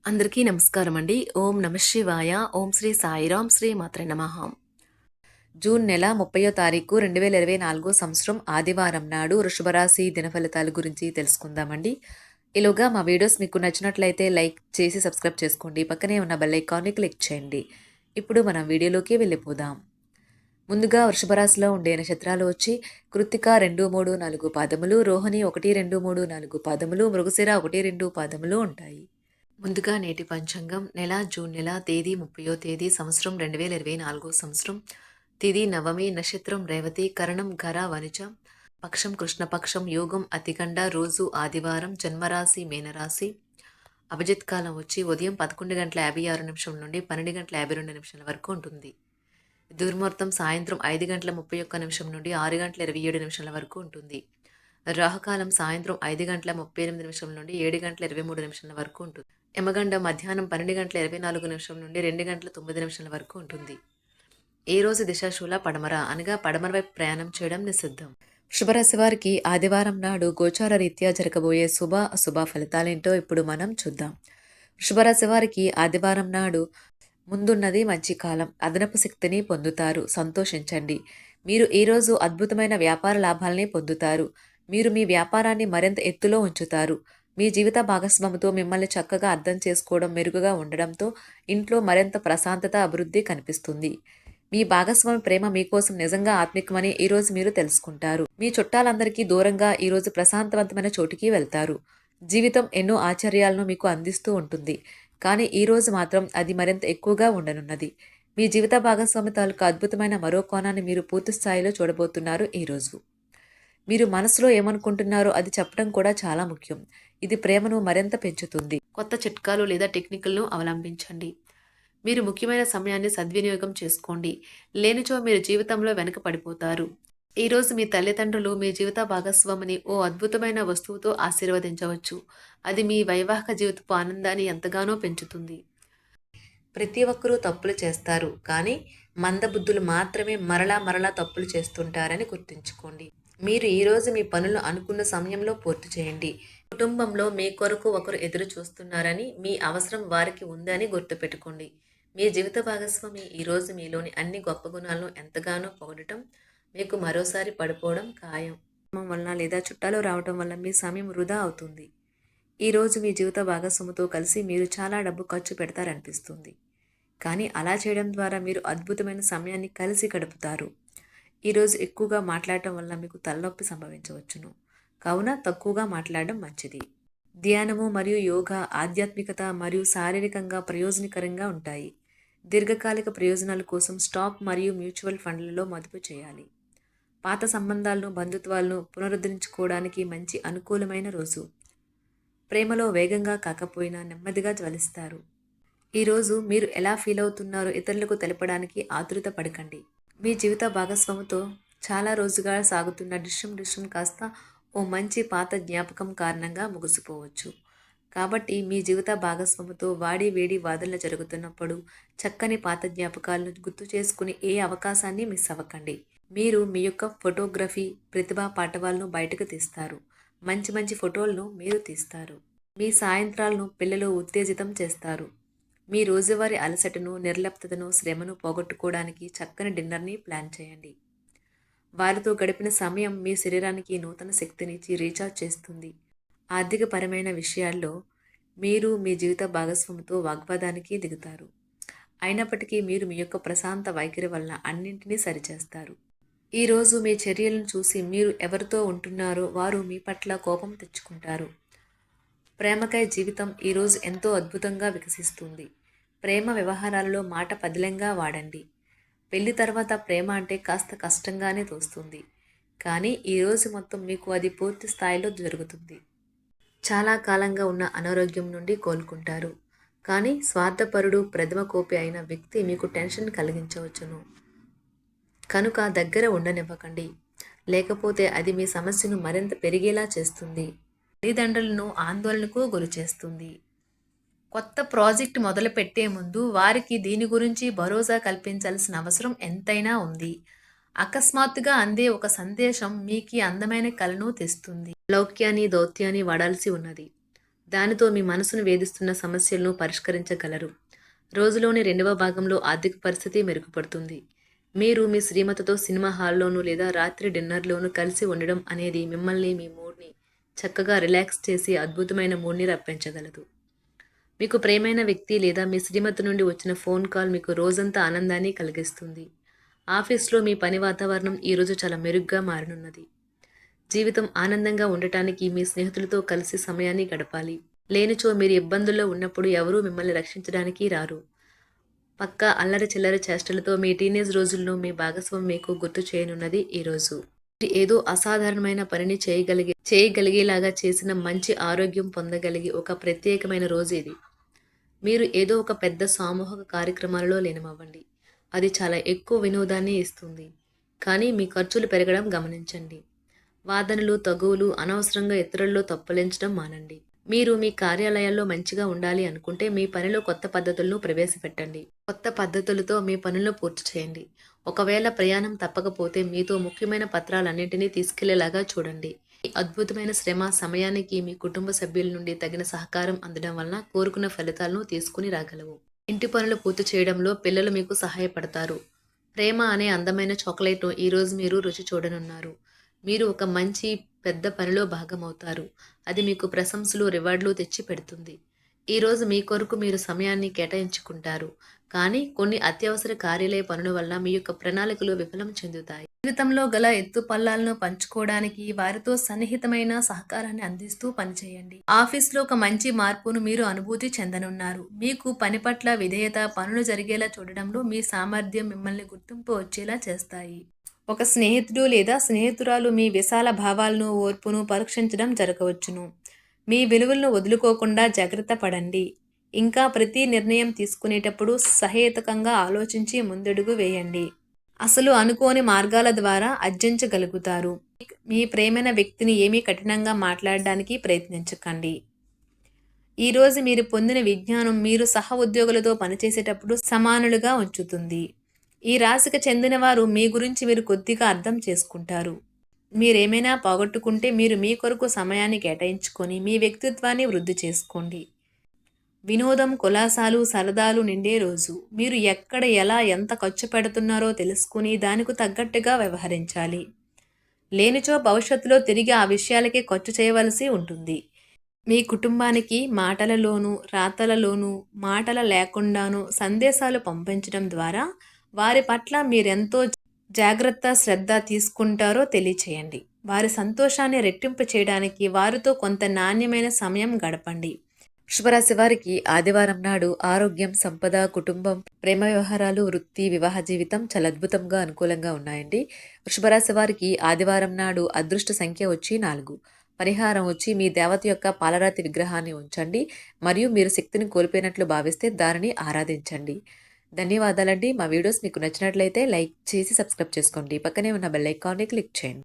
అందరికీ నమస్కారం అండి. ఓం నమ శివాయ. ఓం శ్రీ సాయిరాం శ్రీ మాత్రే నమః. జూన్ నెల 30వ తారీఖు 2024 సంవత్సరం ఆదివారం నాడు వృషభ రాశి దినఫలితాల గురించి తెలుసుకుందామండి. ఈలోగా మా వీడియోస్ మీకు నచ్చినట్లయితే లైక్ చేసి సబ్స్క్రైబ్ చేసుకోండి. పక్కనే ఉన్న బెల్ ఐకాన్ని క్లిక్ చేయండి. ఇప్పుడు మనం వీడియోలోకి వెళ్ళిపోదాం. ముందుగా వృషభ రాశిలో ఉండే నక్షత్రాలు వచ్చి కృత్తిక 2, 3, 4 పాదములు, రోహిణి 1, 2, 3, 4 పాదములు, మృగశిర 1, 2 పాదములు ఉంటాయి. ముందుగా నేటి పంచాంగం నెల జూన్ నెల తేదీ 30వ తేదీ సంవత్సరం 2024 సంవత్సరం తిథి నవమి నక్షత్రం రేవతి కరణం ఘర వనిజ పక్షం కృష్ణపక్షం యోగం అతికండ రోజు ఆదివారం జన్మరాశి మీనరాశి అభిజిత్ కాలం వచ్చి ఉదయం 11:56 నుండి 12:52 వరకు ఉంటుంది. దుర్ముహూర్తం సాయంత్రం 5:31 నుండి 6:27 వరకు ఉంటుంది. రాహుకాలం సాయంత్రం 5:38 నుండి 7:23 వరకు ఉంటుంది. యమగండం మధ్యాహ్నం 12:24 నుండి 2:09 వరకు ఉంటుంది. ఈ రోజు దిశాశూల పడమర అనగా పడమర వైపు ప్రయాణం చేయడం నిషిద్ధం. వృషభరాశి వారికి ఆదివారం నాడు గోచార రీత్యా జరగబోయే శుభ అశుభ ఫలితాలేంటో ఇప్పుడు మనం చూద్దాం. వృషభరాశి వారికి ఆదివారం నాడు ముందున్నది మంచి కాలం. అదనపు శక్తిని పొందుతారు. సంతోషించండి. మీరు ఈరోజు అద్భుతమైన వ్యాపార లాభాలని పొందుతారు. మీరు మీ వ్యాపారాన్ని మరింత ఎత్తులో ఉంచుతారు. మీ జీవిత భాగస్వామితో మిమ్మల్ని చక్కగా అర్థం చేసుకోవడం మెరుగుగా ఉండడంతో ఇంట్లో మరింత ప్రశాంతత అభివృద్ధి కనిపిస్తుంది. మీ భాగస్వామి ప్రేమ మీకోసం నిజంగా ఆత్మికమని ఈరోజు మీరు తెలుసుకుంటారు. మీ చుట్టాలందరికీ దూరంగా ఈరోజు ప్రశాంతవంతమైన చోటికి వెళ్తారు. జీవితం ఎన్నో ఆశ్చర్యాలను మీకు అందిస్తూ ఉంటుంది. కానీ ఈరోజు మాత్రం అది మరింత ఎక్కువగా ఉండనున్నది. మీ జీవిత భాగస్వామి తాలూకు అద్భుతమైన మరో కోణాన్ని మీరు పూర్తి స్థాయిలో చూడబోతున్నారు. ఈరోజు మీరు మనసులో ఏమనుకుంటున్నారో అది చెప్పడం కూడా చాలా ముఖ్యం. ఇది ప్రేమను మరింత పెంచుతుంది. కొత్త చిట్కాలు లేదా టెక్నిక్లను అవలంబించండి. మీరు ముఖ్యమైన సమయాన్ని సద్వినియోగం చేసుకోండి. లేనిచో మీరు జీవితంలో వెనక పడిపోతారు. ఈరోజు మీ తల్లిదండ్రులు మీ జీవిత భాగస్వామిని ఓ అద్భుతమైన వస్తువుతో ఆశీర్వదించవచ్చు. అది మీ వైవాహిక జీవితపు ఆనందాన్ని ఎంతగానో పెంచుతుంది. ప్రతి ఒక్కరూ తప్పులు చేస్తారు, కానీ మందబుద్ధులు మాత్రమే మరలా తప్పులు చేస్తుంటారని గుర్తుంచుకోండి. మీరు ఈరోజు మీ పనులు అనుకున్న సమయంలో పూర్తి చేయండి. కుటుంబంలో మీ కొరకు ఒకరు ఎదురు చూస్తున్నారని, మీ అవసరం వారికి ఉందని గుర్తుపెట్టుకోండి. మీ జీవిత భాగస్వామి ఈరోజు మీలోని అన్ని గొప్ప గుణాలను ఎంతగానో పొగడటం మీకు మరోసారి పడిపోవడం ఖాయం. వలన లేదా చుట్టాలు రావటం వల్ల మీ సమయం వృధా అవుతుంది. ఈరోజు మీ జీవిత భాగస్వామితో కలిసి మీరు చాలా డబ్బు ఖర్చు పెడతారనిపిస్తుంది. కానీ అలా చేయడం ద్వారా మీరు అద్భుతమైన సమయాన్ని కలిసి గడుపుతారు. ఈరోజు ఎక్కువగా మాట్లాడటం వల్ల మీకు తలనొప్పి సంభవించవచ్చును. కావున తక్కువగా మాట్లాడడం మంచిది. ధ్యానము మరియు యోగా ఆధ్యాత్మికత మరియు శారీరకంగా ప్రయోజనకరంగా ఉంటాయి. దీర్ఘకాలిక ప్రయోజనాల కోసం స్టాక్ మరియు మ్యూచువల్ ఫండ్లలో మదుపు చేయాలి. పాత సంబంధాలను బంధుత్వాలను పునరుద్ధరించుకోవడానికి మంచి అనుకూలమైన రోజు. ప్రేమలో వేగంగా కాకపోయినా నెమ్మదిగా జ్వలిస్తారు. ఈరోజు మీరు ఎలా ఫీల్ అవుతున్నారో ఇతరులకు తెలపడానికి ఆతృత పడకండి. మీ జీవిత భాగస్వామితో చాలా రోజుగా సాగుతున్న డిస్కషన్ కాస్త ఓ మంచి పాత జ్ఞాపకం కారణంగా ముగిసిపోవచ్చు. కాబట్టి మీ జీవిత భాగస్వామితో వాడి వేడి వాదనలు జరుగుతున్నప్పుడు చక్కని పాత జ్ఞాపకాలను గుర్తు చేసుకుని ఏ అవకాశాన్ని మిస్ అవ్వకండి. మీరు మీ యొక్క ఫోటోగ్రఫీ ప్రతిభా పాటవాలను బయటకు తీస్తారు. మంచి ఫోటోలను మీరు తీస్తారు. మీ సాయంత్రాలను పిల్లలు ఉత్తేజితం చేస్తారు. మీ రోజువారీ అలసటను, నిర్లిప్తతను, శ్రమను పోగొట్టుకోవడానికి చక్కని డిన్నర్ని ప్లాన్ చేయండి. వారితో గడిపిన సమయం మీ శరీరానికి నూతన శక్తినిచ్చి రీఛార్జ్ చేస్తుంది. ఆర్థికపరమైన విషయాల్లో మీరు మీ జీవిత భాగస్వామితో వాగ్వాదానికి దిగుతారు. అయినప్పటికీ మీరు మీ యొక్క ప్రశాంత వైఖరి వలన అన్నింటినీ సరిచేస్తారు. ఈరోజు మీ చర్యలను చూసి మీరు ఎవరితో ఉంటున్నారో వారు మీ పట్ల కోపం తెచ్చుకుంటారు. ప్రేమకై జీవితం ఈరోజు ఎంతో అద్భుతంగా వికసిస్తుంది. ప్రేమ వ్యవహారాలలో మాట పదిలంగా వాడండి. పెళ్లి తర్వాత ప్రేమ అంటే కాస్త కష్టంగానే తోస్తుంది, కానీ ఈరోజు మొత్తం మీకు అది పూర్తి స్థాయిలో జరుగుతుంది. చాలా కాలంగా ఉన్న అనారోగ్యం నుండి కోలుకుంటారు. కానీ స్వార్థపరుడు, ప్రథమ కోపి అయిన వ్యక్తి మీకు టెన్షన్ కలిగించవచ్చును. కనుక దగ్గర ఉండనివ్వకండి, లేకపోతే అది మీ సమస్యను మరింత పెరిగేలా చేస్తుంది. తల్లిదండ్రులను ఆందోళనకు గురిచేస్తుంది. కొత్త ప్రాజెక్ట్ మొదలు పెట్టే ముందు వారికి దీని గురించి భరోసా కల్పించాల్సిన అవసరం ఎంతైనా ఉంది. అకస్మాత్తుగా అందే ఒక సందేశం మీకు అందమైన కలను తెస్తుంది. లౌక్యాన్ని దౌత్యాన్ని వాడాల్సి ఉన్నది. దానితో మీ మనసును వేధిస్తున్న సమస్యలను పరిష్కరించగలరు. రోజులోని రెండవ భాగంలో ఆర్థిక పరిస్థితి మెరుగుపడుతుంది. మీరు మీ శ్రీమతితో సినిమా హాల్లోనూ లేదా రాత్రి డిన్నర్లోనూ కలిసి ఉండడం అనేది మిమ్మల్ని మీ మూడ్ని చక్కగా రిలాక్స్ చేసి అద్భుతమైన మూడ్ని రప్పించగలదు. మీకు ప్రియమైన వ్యక్తి లేదా మీ శ్రీమతి నుండి వచ్చిన ఫోన్ కాల్ మీకు రోజంతా ఆనందాన్ని కలిగిస్తుంది. ఆఫీస్లో మీ పని వాతావరణం ఈరోజు చాలా మెరుగ్గా మారనున్నది. జీవితం ఆనందంగా ఉండటానికి మీ స్నేహితులతో కలిసి సమయాన్ని గడపాలి. లేనిచో మీరు ఇబ్బందుల్లో ఉన్నప్పుడు ఎవరూ మిమ్మల్ని రక్షించడానికి రారు. పక్కా అల్లరి చిల్లరి చేష్టలతో మీ టీనేజ్ రోజుల్లో మీ భాగస్వామి మీకు గుర్తు చేయనున్నది ఈరోజు. ఏదో అసాధారణమైన పనిని చేయగలిగేలాగా చేసిన మంచి ఆరోగ్యం పొందగలిగి ఒక ప్రత్యేకమైన రోజు ఇది. మీరు ఏదో ఒక పెద్ద సామూహిక కార్యక్రమాలలో లీనమవ్వండి. అది చాలా ఎక్కువ వినోదాన్ని ఇస్తుంది. కానీ మీ ఖర్చులు పెరగడం గమనించండి. వాదనలు తగువులు అనవసరంగా ఇతరుల్లో తప్పులించడం మానండి. మీరు మీ కార్యాలయాల్లో మంచిగా ఉండాలి అనుకుంటే మీ పనిలో కొత్త పద్ధతులను ప్రవేశపెట్టండి. కొత్త పద్ధతులతో మీ పనులను పూర్తి చేయండి. ఒకవేళ ప్రయాణం తప్పకపోతే మీతో ముఖ్యమైన పత్రాలన్నింటినీ తీసుకెళ్లేలాగా చూడండి. ఈ అద్భుతమైన శ్రమ సమయానికి మీ కుటుంబ సభ్యుల నుండి తగిన సహకారం అందడం వలన కోరుకున్న ఫలితాలను తీసుకుని రాగలవు. ఇంటి పనులు పూర్తి చేయడంలో పిల్లలు మీకు సహాయపడతారు. ప్రేమ అనే అందమైన చాక్లెట్ను ఈరోజు మీరు రుచి చూడనున్నారు. మీరు ఒక మంచి పెద్ద పనిలో భాగమవుతారు. అది మీకు ప్రశంసలు రివార్డులు తెచ్చి పెడుతుంది. ఈరోజు మీ కొరకు మీరు సమయాన్ని కేటాయించుకుంటారు. కానీ కొన్ని అత్యవసర కార్యాలయ పనుల వల్ల మీ యొక్క ప్రణాళికలు విఫలం చెందుతాయి. జీవితంలో గల ఎత్తు పల్లాలను పంచుకోవడానికి వారితో సన్నిహితమైన సహకారాన్ని అందిస్తూ పనిచేయండి. ఆఫీస్లో ఒక మంచి మార్పును మీరు అనుభూతి చెందనున్నారు. మీకు పని పట్ల విధేయత, పనులు జరిగేలా చూడడంలో మీ సామర్థ్యం మిమ్మల్ని గుర్తింపు వచ్చేలా చేస్తాయి. ఒక స్నేహితుడు లేదా స్నేహితురాలు మీ విశాల భావాలను, ఓర్పును పరీక్షించడం జరగవచ్చును. మీ విలువలను వదులుకోకుండా జాగ్రత్త పడండి. ఇంకా ప్రతి నిర్ణయం తీసుకునేటప్పుడు సహేతుకంగా ఆలోచించి ముందడుగు వేయండి. అసలు అనుకోని మార్గాల ద్వారా అర్జించగలుగుతారు. మీ ప్రేమైన వ్యక్తిని ఏమీ కఠినంగా మాట్లాడడానికి ప్రయత్నించకండి. ఈరోజు మీరు పొందిన విజ్ఞానం మీరు సహ ఉద్యోగులతో పనిచేసేటప్పుడు సమానులుగా ఉంచుతుంది. ఈ రాశికి చెందిన వారు మీ గురించి మీరు కొద్దిగా అర్థం చేసుకుంటారు. మీరేమైనా పోగొట్టుకుంటే మీరు మీ కొరకు సమయాన్ని కేటాయించుకొని మీ వ్యక్తిత్వాన్ని వృద్ధి చేసుకోండి. వినోదం, కులాసాలు, సరదాలు నిండే రోజు. మీరు ఎక్కడ, ఎలా, ఎంత ఖర్చు పెడుతున్నారో తెలుసుకుని దానికి తగ్గట్టుగా వ్యవహరించాలి. లేనిచో భవిష్యత్తులో తిరిగి ఆ విషయాలకే ఖర్చు చేయవలసి ఉంటుంది. మీ కుటుంబానికి మాటలలోనూ, రాతలలోనూ, మాటల లేకుండానూ సందేశాలు పంపించడం ద్వారా వారి పట్ల మీరెంతో జాగ్రత్త, శ్రద్ధ తీసుకుంటారో తెలియచేయండి. వారి సంతోషాన్ని రెట్టింపు చేయడానికి వారితో కొంత నాణ్యమైన సమయం గడపండి. వృషభరాశి వారికి ఆదివారం నాడు ఆరోగ్యం, సంపద, కుటుంబం, ప్రేమ వ్యవహారాలు, వృత్తి, వివాహ జీవితం చాలా అద్భుతంగా అనుకూలంగా ఉన్నాయండి. వృషభరాశి వారికి ఆదివారం నాడు అదృష్ట సంఖ్య వచ్చి 4. పరిహారం వచ్చి మీ దేవత యొక్క పాలరాతి విగ్రహాన్ని ఉంచండి మరియు మీరు శక్తిని కోల్పోయినట్లు భావిస్తే దానిని ఆరాధించండి. ధన్యవాదాలండి. మా వీడియోస్ మీకు నచ్చినట్లయితే లైక్ చేసి సబ్స్క్రైబ్ చేసుకోండి. పక్కనే ఉన్న బెల్ ఐకాన్ని క్లిక్ చేయండి.